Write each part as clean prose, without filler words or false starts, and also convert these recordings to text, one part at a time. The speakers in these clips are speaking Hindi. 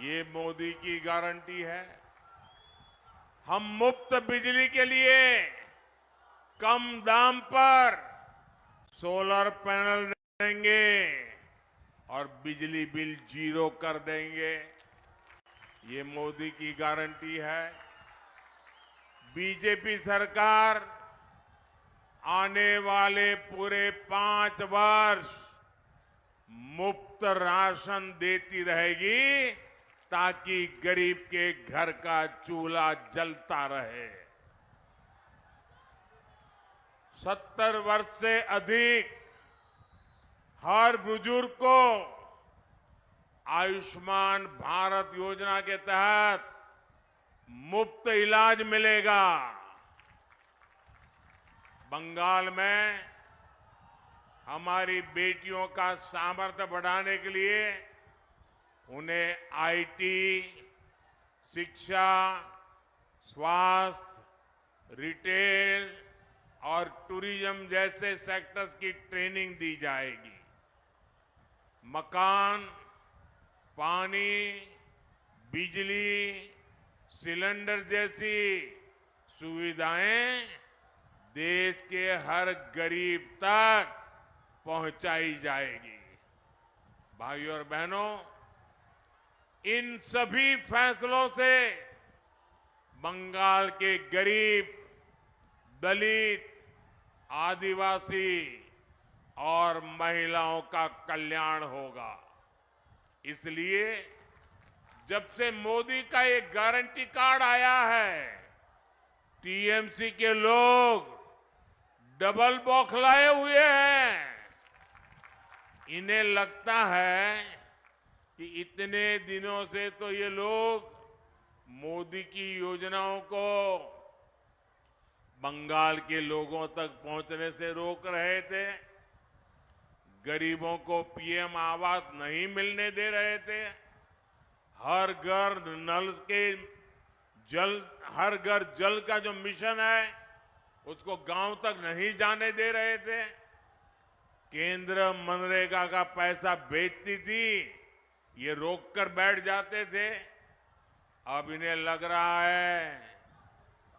ये मोदी की गारंटी है। हम मुफ्त बिजली के लिए कम दाम पर सोलर पैनल देंगे और बिजली बिल जीरो कर देंगे। ये मोदी की गारंटी है। बीजेपी सरकार आने वाले पूरे 5 वर्ष मुफ्त राशन देती रहेगी ताकि गरीब के घर का चूल्हा जलता रहे। 70 वर्ष से अधिक हर बुजुर्ग को आयुष्मान भारत योजना के तहत मुफ्त इलाज मिलेगा। बंगाल में हमारी बेटियों का सामर्थ्य बढ़ाने के लिए उन्हें आईटी, शिक्षा, स्वास्थ्य, रिटेल और टूरिज्म जैसे सेक्टर्स की ट्रेनिंग दी जाएगी। मकान, पानी, बिजली, सिलेंडर जैसी सुविधाएं देश के हर गरीब तक पहुंचाई जाएगी। भाइयों और बहनों, इन सभी फैसलों से बंगाल के गरीब, दलित, आदिवासी और महिलाओं का कल्याण होगा। इसलिए जब से मोदी का एक गारंटी कार्ड आया है, टीएमसी के लोग डबल बौखलाए हुए हैं। इन्हें लगता है कि इतने दिनों से तो ये लोग मोदी की योजनाओं को बंगाल के लोगों तक पहुंचने से रोक रहे थे, गरीबों को पीएम आवास नहीं मिलने दे रहे थे, हर घर नल के जल, हर घर जल का जो मिशन है उसको गांव तक नहीं जाने दे रहे थे, केंद्र मनरेगा का पैसा भेजती थी, ये रोक कर बैठ जाते थे। अब इन्हें लग रहा है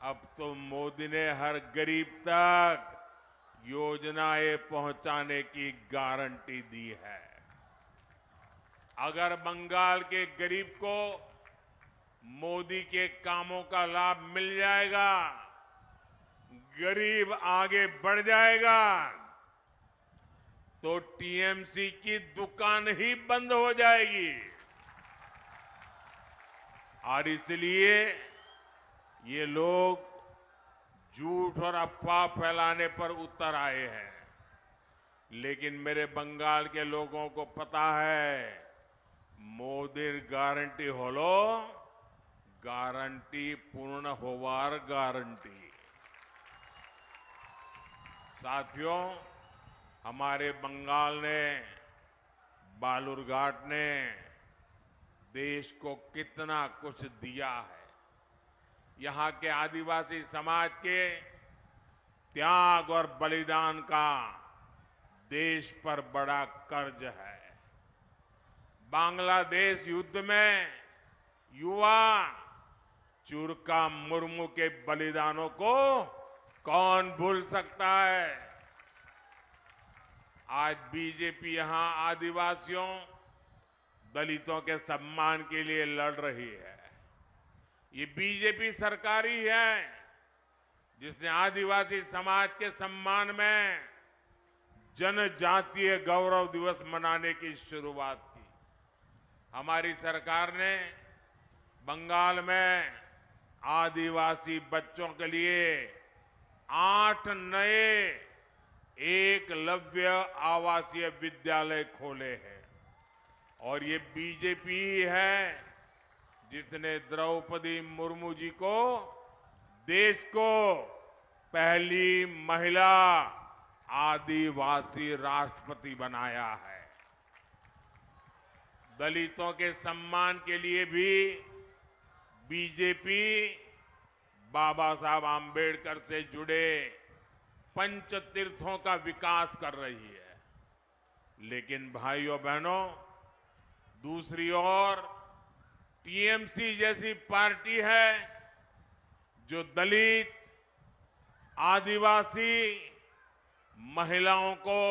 अब तो मोदी ने हर गरीब तक योजनाएं पहुंचाने की गारंटी दी है। अगर बंगाल के गरीब को मोदी के कामों का लाभ मिल जाएगा, गरीब आगे बढ़ जाएगा, तो टीएमसी की दुकान ही बंद हो जाएगी। और इसलिए ये लोग झूठ और अफवाह फैलाने पर उतर आए हैं। लेकिन मेरे बंगाल के लोगों को पता है, मोदी गारंटी होलो गारंटी पूर्ण होवार गारंटी। साथियों, हमारे बंगाल ने, बालूरघाट ने देश को कितना कुछ दिया है। यहाँ के आदिवासी समाज के त्याग और बलिदान का देश पर बड़ा कर्ज है। बांग्लादेश युद्ध में युवा चुरका मुर्मू के बलिदानों को कौन भूल सकता है। आज बीजेपी यहां आदिवासियों, दलितों के सम्मान के लिए लड़ रही है। ये बीजेपी सरकार ही है जिसने आदिवासी समाज के सम्मान में जनजातीय गौरव दिवस मनाने की शुरुआत की। हमारी सरकार ने बंगाल में आदिवासी बच्चों के लिए 8 नए एकलव्य आवासीय विद्यालय खोले हैं। और ये बीजेपी ही है जिसने द्रौपदी मुर्मू जी को देश को पहली महिला आदिवासी राष्ट्रपति बनाया है। दलितों के सम्मान के लिए भी बीजेपी बाबा साहब आम्बेडकर से जुड़े पंचतीर्थों का विकास कर रही है। लेकिन भाइयों बहनों, दूसरी ओर टीएमसी जैसी पार्टी है जो दलित, आदिवासी, महिलाओं को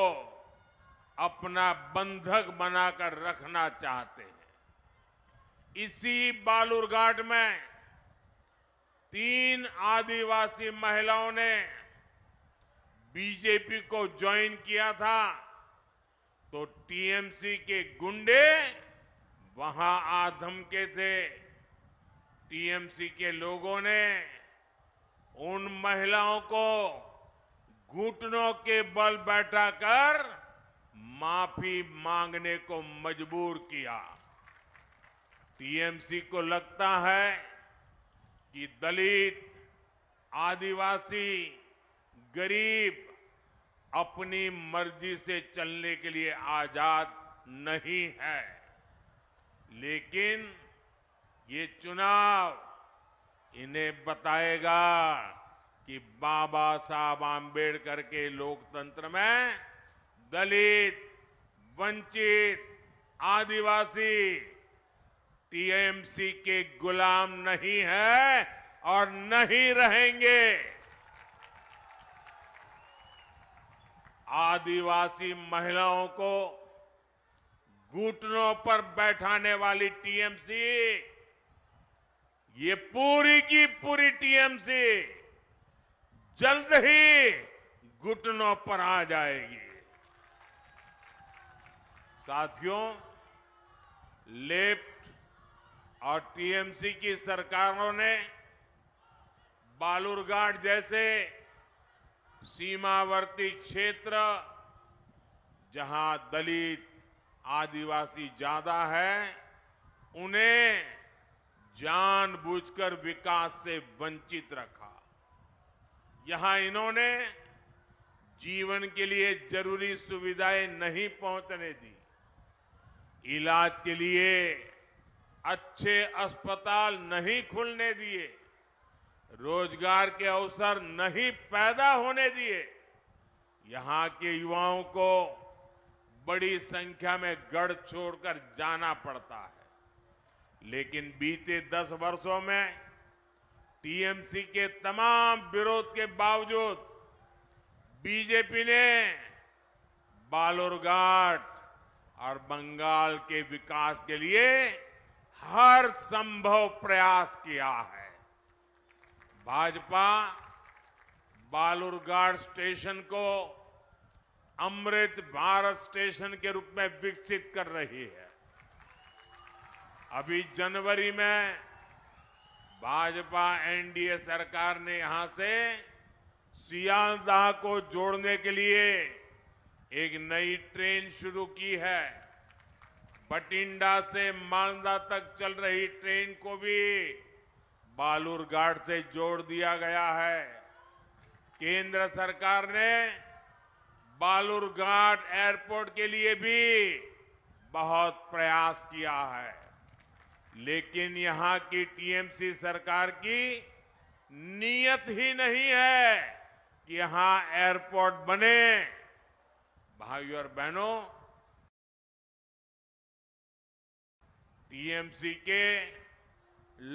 अपना बंधक बनाकर रखना चाहते हैं। इसी बालूरघाट में 3 आदिवासी महिलाओं ने बीजेपी को ज्वाइन किया था, तो टीएमसी के गुंडे वहां आ धमके थे। टीएमसी के लोगों ने उन महिलाओं को घुटनों के बल बैठाकर माफी मांगने को मजबूर किया। टीएमसी को लगता है कि दलित, आदिवासी, गरीब अपनी मर्जी से चलने के लिए आजाद नहीं है, लेकिन ये चुनाव इन्हें बताएगा कि बाबा साहब आंबेडकर के लोकतंत्र में दलित, वंचित, आदिवासी टीएमसी के गुलाम नहीं है और नहीं रहेंगे। आदिवासी महिलाओं को घुटनों पर बैठाने वाली टीएमसी, ये पूरी की पूरी टीएमसी जल्द ही घुटनों पर आ जाएगी। साथियों, लेफ्ट और टीएमसी की सरकारों ने बालूरघाट जैसे सीमावर्ती क्षेत्र, जहां दलित, आदिवासी ज्यादा है, उन्हें जानबूझकर विकास से वंचित रखा। यहां इन्होंने जीवन के लिए जरूरी सुविधाएं नहीं पहुंचने दी, इलाज के लिए अच्छे अस्पताल नहीं खुलने दिए, रोजगार के अवसर नहीं पैदा होने दिए। यहां के युवाओं को बड़ी संख्या में गढ़ छोड़कर जाना पड़ता है। लेकिन बीते 10 वर्षों में टीएमसी के तमाम विरोध के बावजूद बीजेपी ने बालूरघाट और बंगाल के विकास के लिए हर संभव प्रयास किया है। भाजपा बालूरघाट स्टेशन को अमृत भारत स्टेशन के रूप में विकसित कर रही है। अभी जनवरी में भाजपा एनडीए सरकार ने यहां से सियालदाह को जोड़ने के लिए एक नई ट्रेन शुरू की है। बठिंडा से मालदा तक चल रही ट्रेन को भी बालूरघाट से जोड़ दिया गया है। केंद्र सरकार ने बालूरघाट एयरपोर्ट के लिए भी बहुत प्रयास किया है, लेकिन यहां की टीएमसी सरकार की नीयत ही नहीं है कि यहां एयरपोर्ट बने। भाइयों और बहनों, टीएमसी के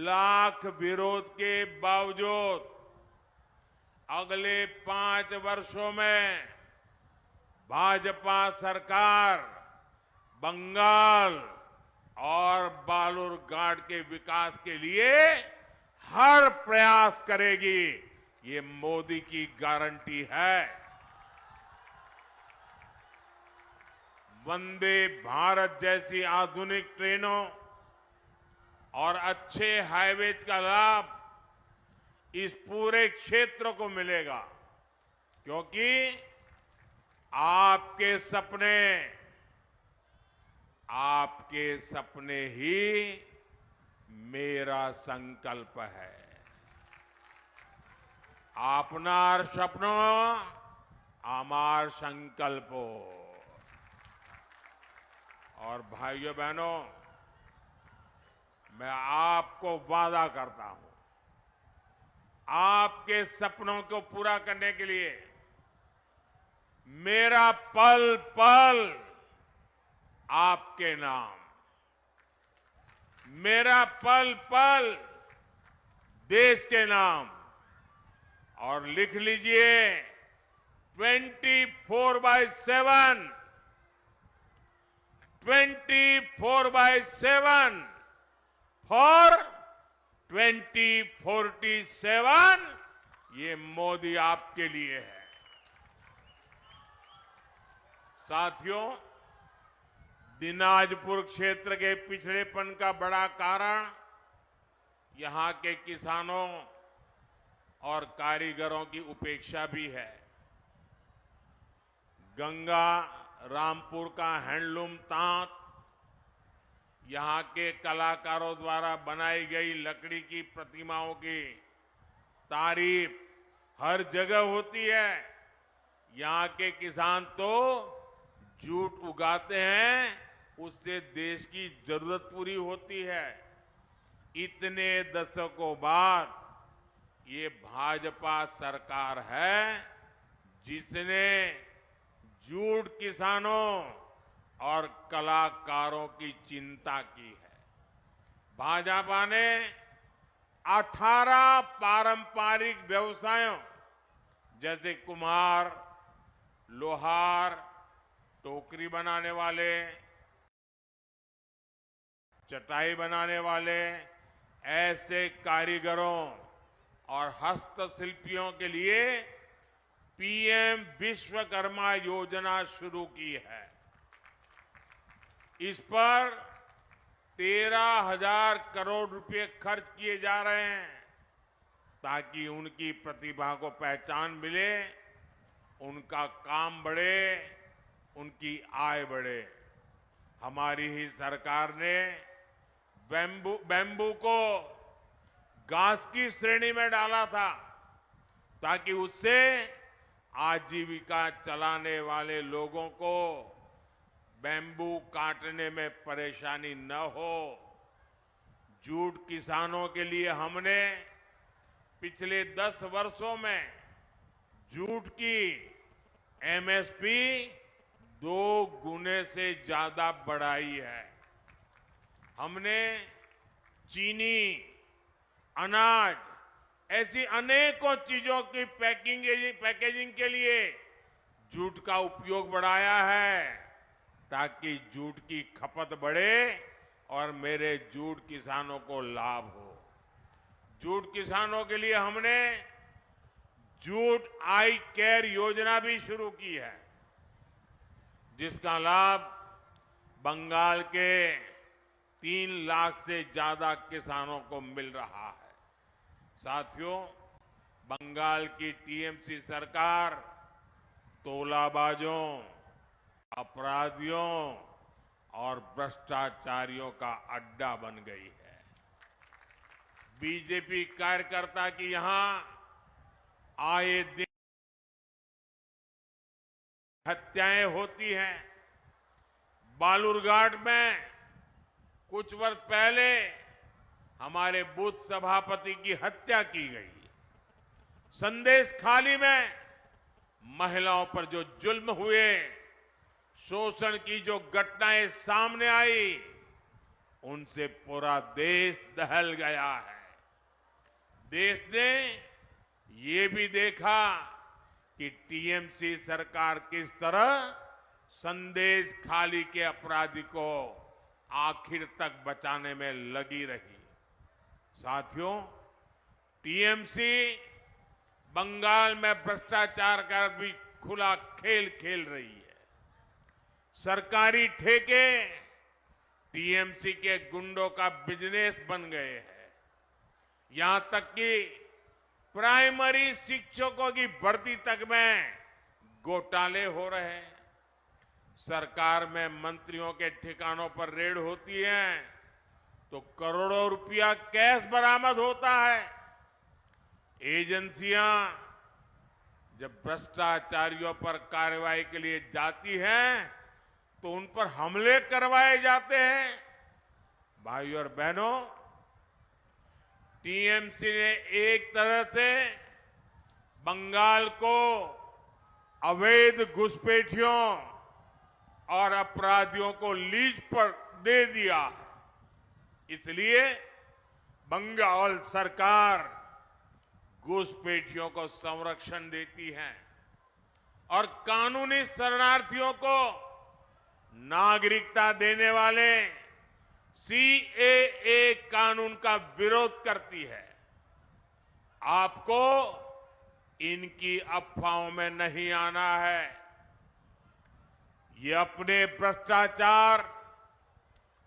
लाख विरोध के बावजूद अगले 5 वर्षों में भाजपा सरकार बंगाल और बालूरघाट के विकास के लिए हर प्रयास करेगी। ये मोदी की गारंटी है। वंदे भारत जैसी आधुनिक ट्रेनों और अच्छे हाईवेज का लाभ इस पूरे क्षेत्र को मिलेगा, क्योंकि आपके सपने ही मेरा संकल्प है। आपनार सपनो आमार संकल्पो। और भाइयों बहनों, मैं आपको वादा करता हूं, आपके सपनों को पूरा करने के लिए मेरा पल पल आपके नाम। मेरा पल पल देश के नाम। और लिख लीजिए 24/7 24/7 फॉर 2047 ये मोदी आपके लिए है। साथियों, दिनाजपुर क्षेत्र के पिछड़ेपन का बड़ा कारण यहां के किसानों और कारीगरों की उपेक्षा भी है। गंगा रामपुर का हैंडलूम तांत, यहां के कलाकारों द्वारा बनाई गई लकड़ी की प्रतिमाओं की तारीफ हर जगह होती है। यहां के किसान तो जूट उगाते हैं, उससे देश की जरूरत पूरी होती है। इतने दशकों बाद ये भाजपा सरकार है जिसने जूट किसानों और कलाकारों की चिंता की है। भाजपा ने 18 पारंपरिक व्यवसायों जैसे कुम्हार, लोहार, टोकरी बनाने वाले, चटाई बनाने वाले ऐसे कारीगरों और हस्तशिल्पियों के लिए पीएम विश्वकर्मा योजना शुरू की है। इस पर 13,000 करोड़ रुपए खर्च किए जा रहे हैं ताकि उनकी प्रतिभा को पहचान मिले, उनका काम बढ़े, उनकी आय बढ़े। हमारी ही सरकार ने बैम्बू को घास की श्रेणी में डाला था ताकि उससे आजीविका चलाने वाले लोगों को बैम्बू काटने में परेशानी न हो। जूट किसानों के लिए हमने पिछले 10 वर्षों में जूट की एमएसपी 2 गुने से ज्यादा बढ़ाई है। हमने चीनी, अनाज ऐसी अनेकों चीजों की पैकेजिंग के लिए जूट का उपयोग बढ़ाया है ताकि जूट की खपत बढ़े और मेरे जूट किसानों को लाभ हो। जूट किसानों के लिए हमने जूट आई केयर योजना भी शुरू की है, जिसका लाभ बंगाल के 3 लाख से ज्यादा किसानों को मिल रहा है। साथियों, बंगाल की टीएमसी सरकार तोलाबाजों, अपराधियों और भ्रष्टाचारियों का अड्डा बन गई है। बीजेपी कार्यकर्ता की यहां आए दिन हत्याएं होती हैं। बालूरघाट में कुछ वर्ष पहले हमारे बूथ सभापति की हत्या की गई। संदेश खाली में महिलाओं पर जो जुल्म हुए, शोषण की जो घटनाएं सामने आई, उनसे पूरा देश दहल गया है। देश ने ये भी देखा कि टीएमसी सरकार किस तरह संदेश खाली के अपराधी को आखिर तक बचाने में लगी रही। साथियों, टीएमसी बंगाल में भ्रष्टाचार का भी खुला खेल खेल रही है। सरकारी ठेके टीएमसी के गुंडों का बिजनेस बन गए हैं। यहां तक कि प्राइमरी शिक्षकों की भर्ती तक में घोटाले हो रहे हैं। सरकार में मंत्रियों के ठिकानों पर रेड होती है तो करोड़ों रुपया कैश बरामद होता है। एजेंसियां जब भ्रष्टाचारियों पर कार्रवाई के लिए जाती हैं तो उन पर हमले करवाए जाते हैं। भाइयों और बहनों, टीएमसी ने एक तरह से बंगाल को अवैध घुसपैठियों और अपराधियों को लीज पर दे दिया है। इसलिए बंगाल सरकार घुसपैठियों को संरक्षण देती है और कानूनी शरणार्थियों को नागरिकता देने वाले सीएए कानून का विरोध करती है। आपको इनकी अफवाहों में नहीं आना है। ये अपने भ्रष्टाचार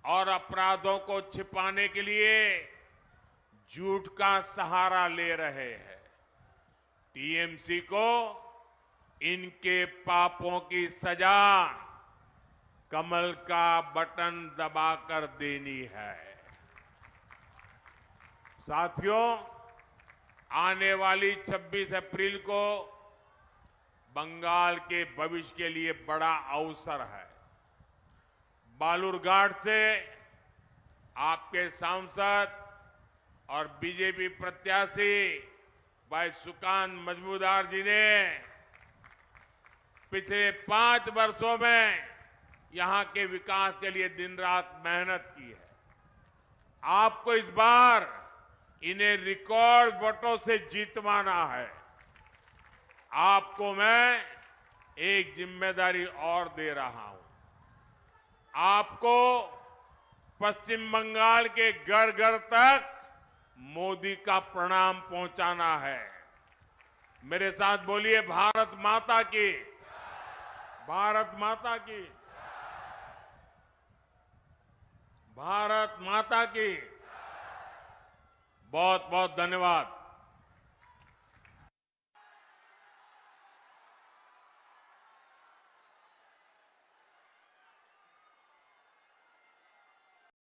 और अपराधों को छिपाने के लिए झूठ का सहारा ले रहे हैं। टीएमसी को इनके पापों की सजा कमल का बटन दबाकर देनी है। साथियों, आने वाली 26 अप्रैल को बंगाल के भविष्य के लिए बड़ा अवसर है। बालूरघाट से आपके सांसद और बीजेपी प्रत्याशी भाई सुकांत मजमूदार जी ने पिछले 5 वर्षों में यहां के विकास के लिए दिन रात मेहनत की है। आपको इस बार इन्हें रिकॉर्ड वोटों से जीतवाना है। आपको मैं एक जिम्मेदारी और दे रहा हूं। आपको पश्चिम बंगाल के घर घर तक मोदी का प्रणाम पहुंचाना है। मेरे साथ बोलिए, भारत माता की, भारत माता की, भारत माता की। बहुत बहुत धन्यवाद।